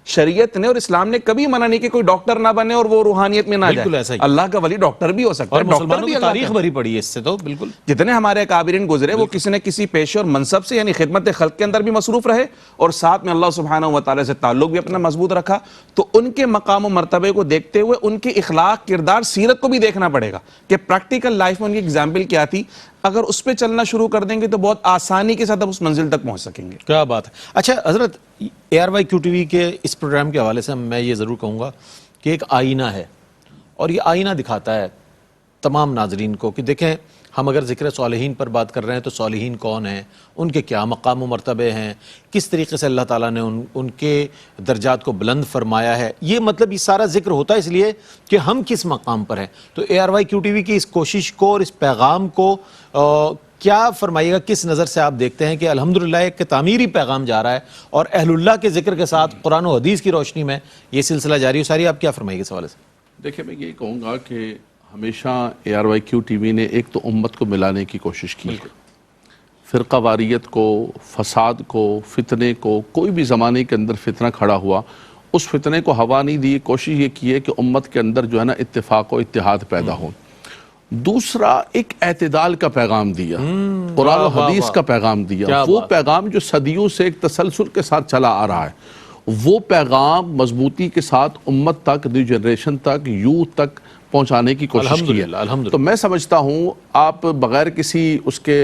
شریعت نے اور اسلام نے کبھی منع نہیں کہ کوئی ڈاکٹر نہ بنے اور وہ روحانیت میں نہ جائے. اللہ کا ولی ڈاکٹر بھی ہو سکتا ہے, اور مسلمانوں کی تاریخ بھری پڑی ہے اس سے. تو بالکل جتنے ہمارے اکابرین گزرے وہ کسی نہ کسی پیشے اور منصب سے یعنی خدمت خلق کے اندر بھی مصروف رہے, اور ساتھ میں اللہ سبحانہ و تعالیٰ سے تعلق بھی اپنا مضبوط رکھا. تو ان کے مقام و مرتبے کو دیکھتے ہوئے ان کے اخلاق, کردار, سیرت کو بھی دیکھنا پڑے گا کہ پریکٹیکل لائف میں ان کی ایگزامپل کیا تھی. اگر اس پہ چلنا شروع کر دیں گے تو بہت آسانی کے ساتھ ہم اس منزل تک پہنچ سکیں گے. کیا بات ہے. اچھا حضرت، ARYQ-TV کے اس پروگرام کے حوالے سے میں یہ ضرور کہوں گا کہ ایک آئینہ ہے، اور یہ آئینہ دکھاتا ہے تمام ناظرین کو کہ دیکھیں، ہم اگر ذکر صالحین پر بات کر رہے ہیں تو صالحین کون ہیں، ان کے کیا مقام و مرتبے ہیں، کس طریقے سے اللہ تعالیٰ نے ان کے درجات کو بلند فرمایا ہے. یہ مطلب یہ سارا ذکر ہوتا ہے اس لیے کہ ہم کس مقام پر ہیں. تو ARYQ-TV کی اس کوشش کو اور اس پیغام کو کیا فرمائیے گا، کس نظر سے آپ دیکھتے ہیں کہ الحمدللہ ایک تعمیری پیغام جا رہا ہے اور اہل اللہ کے ذکر کے ساتھ قرآن و حدیث کی روشنی میں یہ سلسلہ جاری ہو. ساری آپ کیا فرمائیے گا اس حوالے سے؟ دیکھیں، میں یہی کہوں گا کہ ہمیشہ ARYQ-TV نے ایک تو امت کو ملانے کی کوشش کی ہے. فرقہ واریت کو، فساد کو، فتنے کو، کوئی بھی زمانے کے اندر فتنہ کھڑا ہوا اس فتنے کو ہوا نہیں دی. کوشش یہ کی ہے کہ امت کے اندر جو ہے نا اتفاق و اتحاد پیدا ہو. دوسرا ایک اعتدال کا پیغام دیا، قرآن و حدیث کا پیغام دیا. وہ پیغام جو صدیوں سے ایک تسلسل کے ساتھ چلا آ رہا ہے، وہ پیغام مضبوطی کے ساتھ امت تک، نیو جنریشن تک، یوتھ تک پہنچانے کی کوشش کی ہے. تو میں سمجھتا ہوں آپ بغیر کسی اس کے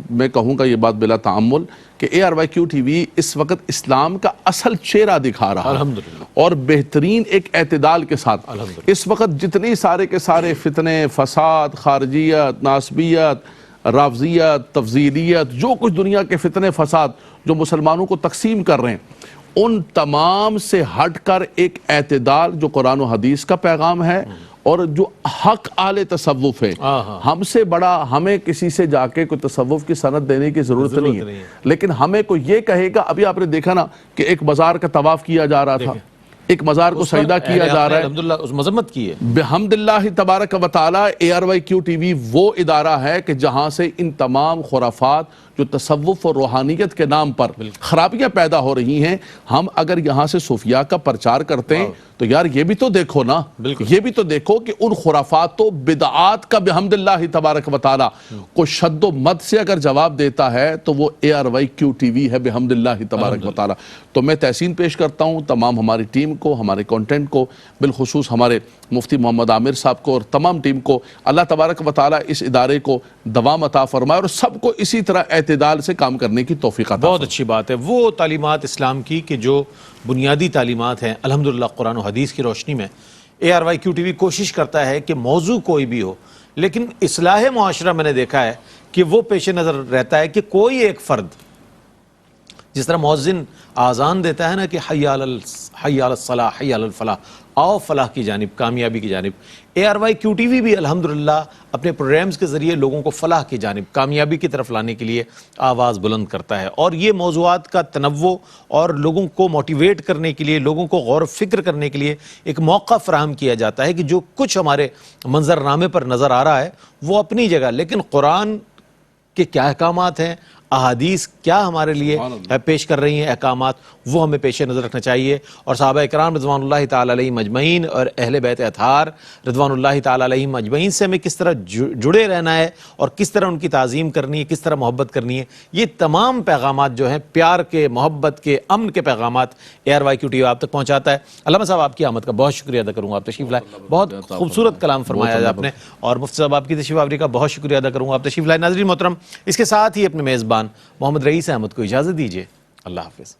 میں کہوں گا یہ بات بلا تعمل کہ ARYQ-TV اس وقت اسلام کا اصل چہرہ دکھا رہا ہے اور بہترین ایک اعتدال کے ساتھ. اس وقت جتنی سارے کے سارے فتنے، فساد، خارجیت، ناسبیت، رافضیت، تفضیلیت، جو کچھ دنیا کے فتنے فساد جو مسلمانوں کو تقسیم کر رہے ہیں، ان تمام سے ہٹ کر ایک اعتدال جو قرآن و حدیث کا پیغام ہے اور جو حق آل تصوف ہے. ہم سے بڑا ہمیں کسی سے جا کے کوئی تصوف کی سند دینے کی ضرورت نہیں ہے، لیکن ہمیں کوئی یہ کہے گا. ابھی آپ نے دیکھا نا کہ ایک مزار کا طواف کیا جا رہا تھا، ایک مزار کو سجدہ کیا جا رہا ہے. الحمدللہ اس مذمت کی ہے. بحمداللہ تبارک و تعالی ARYQ-TV وہ ادارہ ہے کہ جہاں سے ان تمام خرافات جو تصوف اور روحانیت کے نام پر خرابیاں پیدا ہو رہی ہیں، ہم اگر یہاں سے صوفیاء کا پرچار کرتے ہیں تو یار یہ بھی تو دیکھو نا، یہ بھی تو دیکھو کہ ان خرافات و بدعات کا بحمداللہ تبارک و تعالی کو شد و مد سے اگر جواب دیتا ہے تو وہ ARYQ-TV ہے بحمداللہ تبارک و تعالی. تو میں تحسین پیش کرتا ہوں تمام ہماری ٹیم کو، ہمارے کانٹینٹ کو، بالخصوص ہمارے مفتی محمد عامر صاحب کو اور تمام ٹیم کو. اللہ تبارک و تعالی اس ادارے کو دوام عطا فرمائے اور سب کو اسی طرح اعتدال سے کام کرنے کی توفیق عطا فرمائے. بہت اچھی بات ہے. وہ تعلیمات اسلام کی کہ جو بنیادی تعلیمات ہیں الحمدللہ قرآن و حدیث کی روشنی میں ARYQ-TV کوشش کرتا ہے کہ موضوع کوئی بھی ہو، لیکن اصلاح معاشرہ میں نے دیکھا ہے کہ وہ پیش نظر رہتا ہے کہ کوئی ایک فرد، جس طرح مؤذن آذان دیتا ہے نا کہ حی علی الصلاح، حی علی الفلاح، آؤ فلاح کی جانب، کامیابی کی جانب، ARYQ-TV بھی الحمدللہ اپنے پروگرامز کے ذریعے لوگوں کو فلاح کی جانب، کامیابی کی طرف لانے کے لیے آواز بلند کرتا ہے. اور یہ موضوعات کا تنوع اور لوگوں کو موٹیویٹ کرنے کے لیے، لوگوں کو غور و فکر کرنے کے لیے ایک موقع فراہم کیا جاتا ہے کہ جو کچھ ہمارے منظرنامے پر نظر آ رہا ہے وہ اپنی جگہ، لیکن قرآن کے کیا احکامات ہیں، احادیث کیا ہمارے لیے پیش کر رہی ہیں احکامات، وہ ہمیں پیش نظر رکھنا چاہیے. اور صحابہ اکرام رضوان اللہ تعالی علیہم اجمعین اور اہل بیت اطہار رضوان اللہ تعالی علیہم اجمعین سے ہمیں کس طرح جڑے رہنا ہے اور کس طرح ان کی تعظیم کرنی ہے، کس طرح محبت کرنی ہے. یہ تمام پیغامات جو ہیں پیار کے، محبت کے، امن کے پیغامات ARYQ-TV آپ تک پہنچاتا ہے. علامہ صاحب آپ کی آمد کا بہت شکریہ ادا کروں گا، آپ تشریف لائے، بہت خوبصورت کلام فرمایا آپ نے. اور مفتی صاحب آپ کی تشریف آوری کا بہت شکریہ ادا کروں گا، آپ تشریف لائے. ناظرین محترم، اس کے ساتھ ہی اپنے میزبان محمد رئیس احمد کو اجازت دیجیے. اللہ حافظ.